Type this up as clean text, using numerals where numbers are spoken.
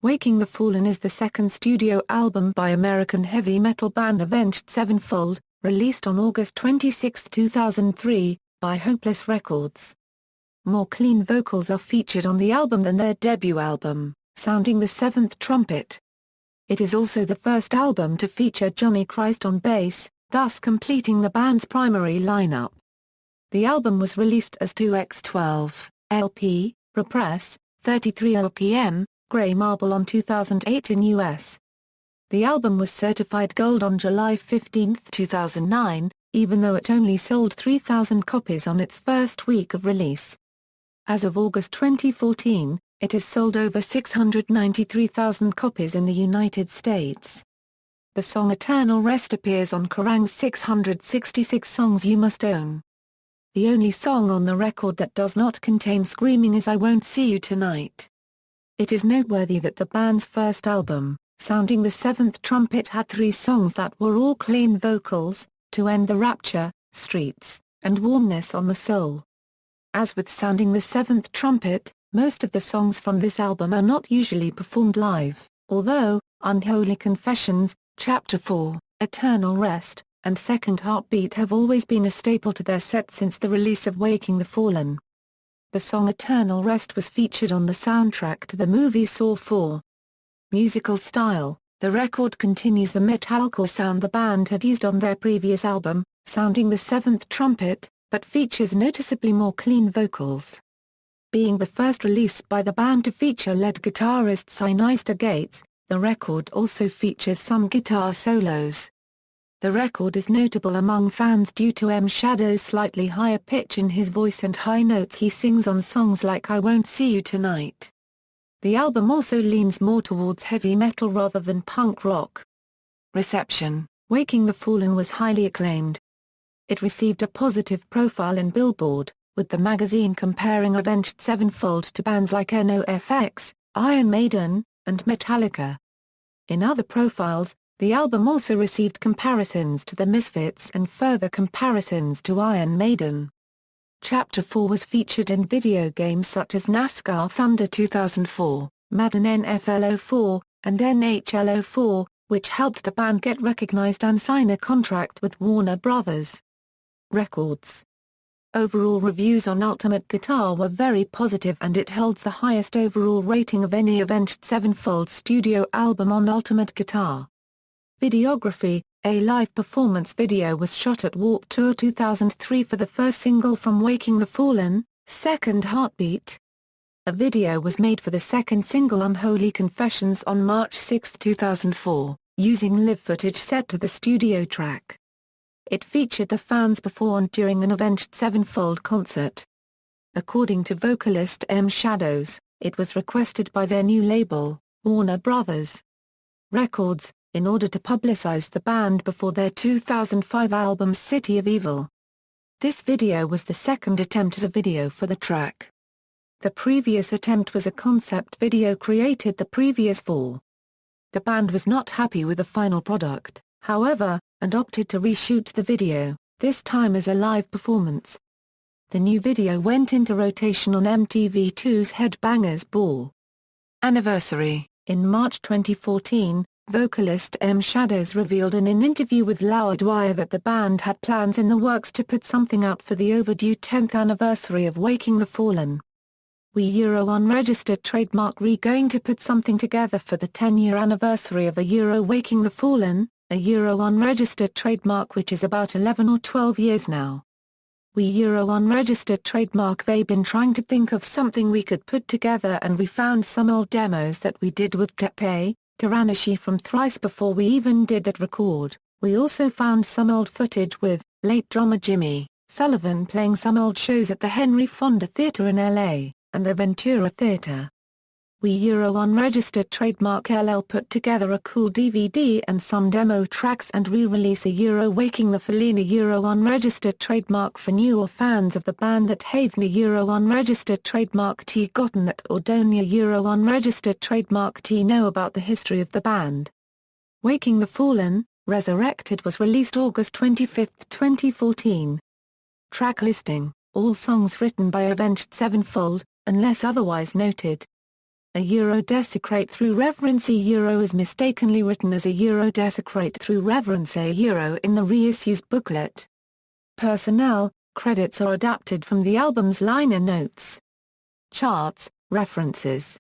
Waking the Fallen is the second studio album by American heavy metal band Avenged Sevenfold, released on August 26, 2003, by Hopeless Records. More clean vocals are featured on the album than their debut album, Sounding the Seventh Trumpet. It is also the first album to feature Johnny Christ on bass, thus completing the band's primary lineup. The album was released as 2x12 LP, Repress, 33 RPM, Grey Marble on 2008 in US. The album was certified gold on July 15, 2009, even though it only sold 3,000 copies on its first week of release. As of August 2014, it has sold over 693,000 copies in the United States. The song Eternal Rest appears on Kerrang's 666 Songs You Must Own. The only song on the record that does not contain screaming is I Won't See You Tonight. It is noteworthy that the band's first album, Sounding the Seventh Trumpet, had 3 songs that were all clean vocals, To End the Rapture, Streets, and Warmness on the Soul. As with Sounding the Seventh Trumpet, most of the songs from this album are not usually performed live, although, Unholy Confessions, Chapter 4, Eternal Rest, and Second Heartbeat have always been a staple to their set since the release of Waking the Fallen. The song Eternal Rest was featured on the soundtrack to the movie Saw 4. Musical style: the record continues the metalcore sound the band had used on their previous album, Sounding the Seventh Trumpet, but features noticeably more clean vocals. Being the first release by the band to feature lead guitarist Sinister Gates, the record also features some guitar solos. The record is notable among fans due to M. Shadow's slightly higher pitch in his voice and high notes he sings on songs like I Won't See You Tonight. The album also leans more towards heavy metal rather than punk rock. Reception: Waking the Fallen was highly acclaimed. It received a positive profile in Billboard, with the magazine comparing Avenged Sevenfold to bands like NoFX, Iron Maiden, and Metallica. In other profiles, the album also received comparisons to the Misfits and further comparisons to Iron Maiden. Chapter 4 was featured in video games such as NASCAR Thunder 2004, Madden NFL 04, and NHL 04, which helped the band get recognized and sign a contract with Warner Bros. Records. Overall reviews on Ultimate Guitar were very positive and it holds the highest overall rating of any Avenged Sevenfold studio album on Ultimate Guitar. Videography: a live performance video was shot at Warped Tour 2003 for the first single from Waking the Fallen, Second Heartbeat. A video was made for the second single Unholy Confessions on March 6, 2004, using live footage set to the studio track. It featured the fans performed during an Avenged Sevenfold concert. According to vocalist M. Shadows, it was requested by their new label, Warner Bros. Records, in order to publicize the band before their 2005 album City of Evil. This video was the second attempt at a video for the track. The previous attempt was a concept video created the previous fall. The band was not happy with the final product, however, and opted to reshoot the video, this time as a live performance. The new video went into rotation on MTV2's Headbangers Ball. Anniversary: in March 2014, vocalist M. Shadows revealed in an interview with Loudwire that the band had plans in the works to put something out for the overdue 10th anniversary of Waking the Fallen. We unregistered trademark going to put something together for the 10-year anniversary of Waking the Fallen, unregistered trademark which is about 11 or 12 years now. We unregistered trademark they been trying to think of something we could put together and we found some old demos that we did with Tepe, Tiranashi from Thrice before we even did that record. We also found some old footage with late drummer Jimmy Sullivan playing some old shows at the Henry Fonda Theatre in LA, and the Ventura Theatre. We unregistered trademark LL put together a cool DVD and some demo tracks and re-release Waking the Fallen unregistered trademark for newer fans of the band that have unregistered trademark T gotten that or don't unregistered trademark T know about the history of the band. Waking the Fallen, Resurrected was released August 25, 2014. Track listing: all songs written by Avenged Sevenfold, unless otherwise noted. A Euro Desecrate Through Reverence. Euro is mistakenly written as a Euro Desecrate Through Reverence. Euro in the reissues booklet. Personnel, credits are adapted from the album's liner notes. Charts, references.